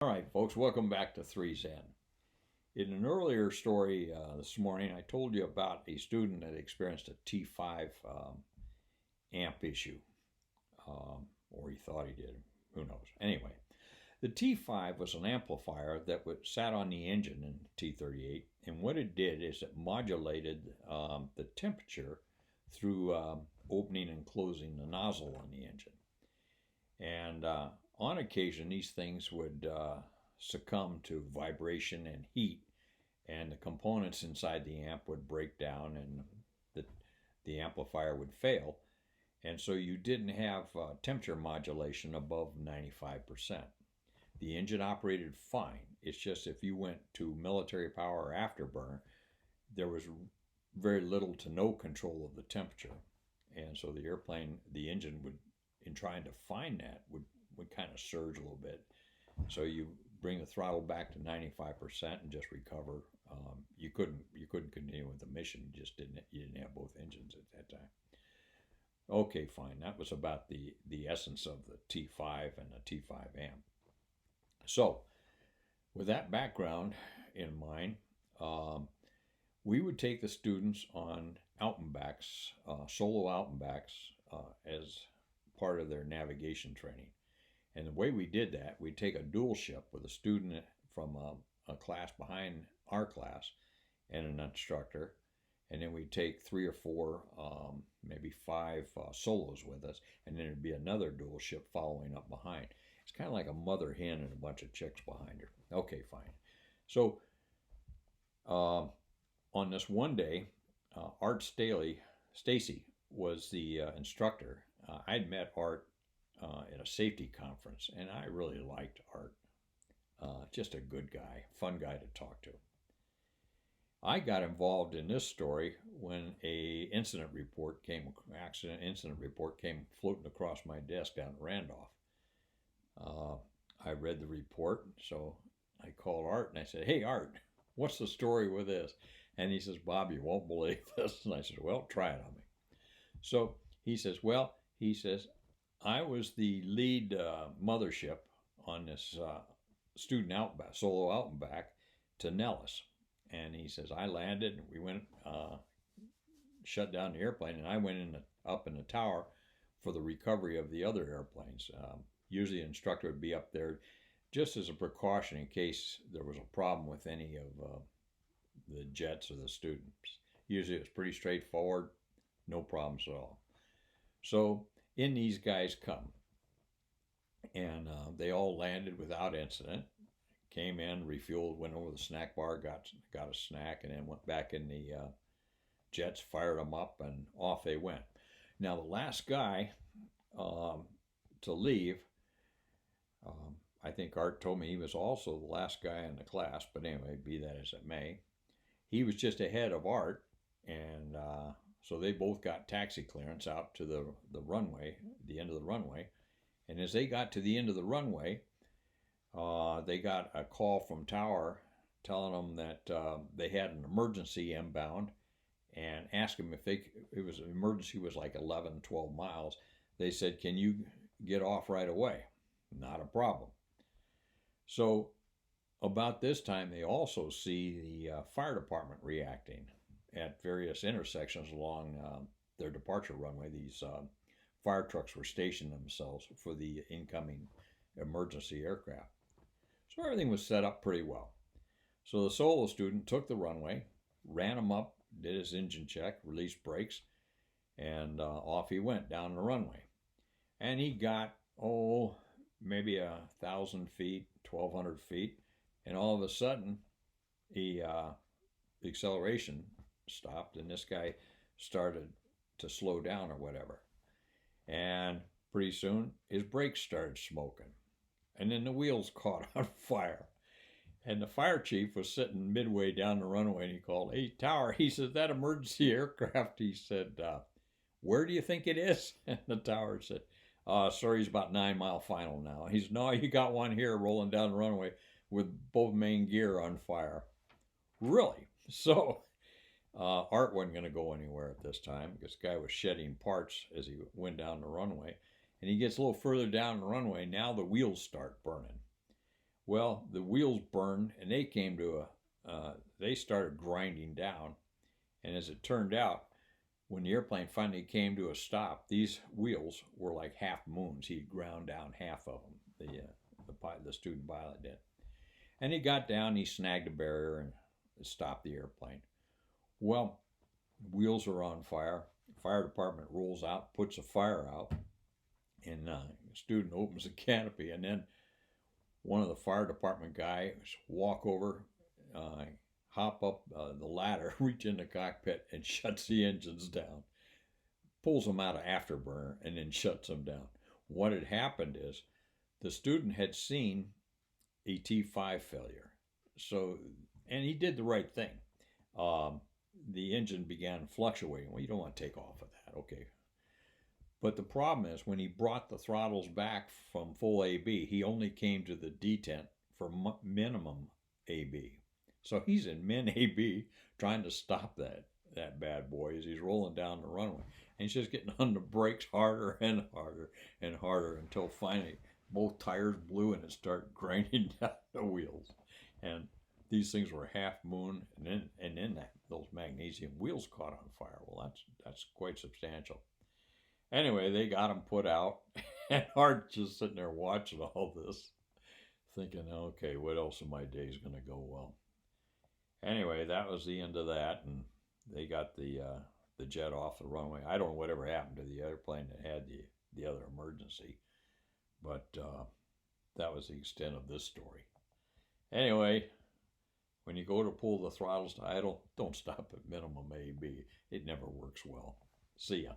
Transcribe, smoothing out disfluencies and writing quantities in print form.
All right, folks, welcome back to 3 Zen. In an earlier story this morning, I told you about a student that experienced a T5 amp issue, or he thought he did. Who knows? Anyway, the T5 was an amplifier that sat on the engine in T38, and what it did is it modulated the temperature through opening and closing the nozzle on the engine. And on occasion, these things would succumb to vibration and heat, and the components inside the amp would break down, and the amplifier would fail. And so you didn't have temperature modulation above 95%. The engine operated fine. It's just if you went to military power or afterburner, there was very little to no control of the temperature. And so the engine would, in trying to find that, would kind of surge a little bit. So you bring the throttle back to 95% and just recover. You couldn't continue with the mission. You didn't have both engines at that time. Okay, fine. That was about the essence of the T5 and the T5 amp. So, with that background in mind, we would take the students on out and backs, solo out and backs, as part of their navigation training. And the way we did that, we'd take a dual ship with a student from a class behind our class and an instructor, and then we'd take 3 or 4, maybe 5 solos with us, and then there'd be another dual ship following up behind. It's kind of like a mother hen and a bunch of chicks behind her. Okay, fine. So on this one day, Art Stacy was the instructor. I'd met Art at a safety conference, and I really liked Art. Just a good guy, fun guy to talk to. I got involved in this story when accident incident report came floating across my desk down at Randolph. I read the report, so I called Art and I said, "Hey, Art, what's the story with this?" And he says, "Bob, you won't believe this." And I said, "Well, try it on me." So he says, "I was the lead mothership on this student solo out and back to Nellis." And he says, "I landed, we went, shut down the airplane, and I went up in the tower for the recovery of the other airplanes. Usually the instructor would be up there just as a precaution in case there was a problem with any of the jets or the students. Usually it was pretty straightforward, no problems at all." So in these guys come, and they all landed without incident. Came in, refueled, went over the snack bar, got a snack, and then went back in the jets, fired them up, and off they went. Now the last guy to leave, I think Art told me he was also the last guy in the class, but anyway, be that as it may, he was just ahead of Art, and so they both got taxi clearance out to the runway, the end of the runway, and as they got to the end of the runway, they got a call from Tower telling them that they had an emergency inbound, and asked them if it was an emergency was like 11, 12 miles. They said, "Can you get off right away?" Not a problem. So about this time, they also see the fire department reacting at various intersections along their departure runway. These fire trucks were stationing themselves for the incoming emergency aircraft. So everything was set up pretty well. So the solo student took the runway, ran him up, did his engine check, released brakes, and off he went down the runway. And he got, maybe 1,000 feet, 1,200 feet, and all of a sudden, the acceleration stopped, and this guy started to slow down or whatever. And pretty soon, his brakes started smoking. And then the wheels caught on fire. And the fire chief was sitting midway down the runway, and he called, "Hey, Tower," he said, "that emergency aircraft," he said, "where do you think it is?" And the Tower said, "Sir, he's about 9 Mile Final now." He said, "No, you got one here rolling down the runway with both main gear on fire." Really? So Art wasn't going to go anywhere at this time because the guy was shedding parts as he went down the runway. And he gets a little further down the runway. Now the wheels start burning. Well, the wheels burned, and they came to they started grinding down. And as it turned out, when the airplane finally came to a stop, these wheels were like half moons. He ground down half of them. The student pilot did, and he got down. He snagged a barrier and stopped the airplane. Well, wheels are on fire. Fire department rolls out, puts a fire out, and the student opens the canopy, and then one of the fire department guys walk over, uh, hop up the ladder, reach in the cockpit, and shuts the engines down. Pulls them out of afterburner and then shuts them down. What had happened is the student had seen a T5 failure, so and he did the right thing. Um, the engine began fluctuating. Well, you don't want to take off with that, okay? But the problem is when he brought the throttles back from full AB, he only came to the detent for minimum AB. So he's in min AB trying to stop that bad boy as he's rolling down the runway. And he's just getting on the brakes harder and harder and harder until finally both tires blew and it started grinding down the wheels. And these things were half moon, and then those magnesium wheels caught on fire. Well, that's quite substantial. Anyway, they got him put out, and Art's just sitting there watching all this, thinking, okay, what else in my day is going to go well? Anyway, that was the end of that, and they got the jet off the runway. I don't know whatever happened to the airplane that had the other emergency, but that was the extent of this story. Anyway, when you go to pull the throttles to idle, don't stop at minimum AB. It never works well. See ya.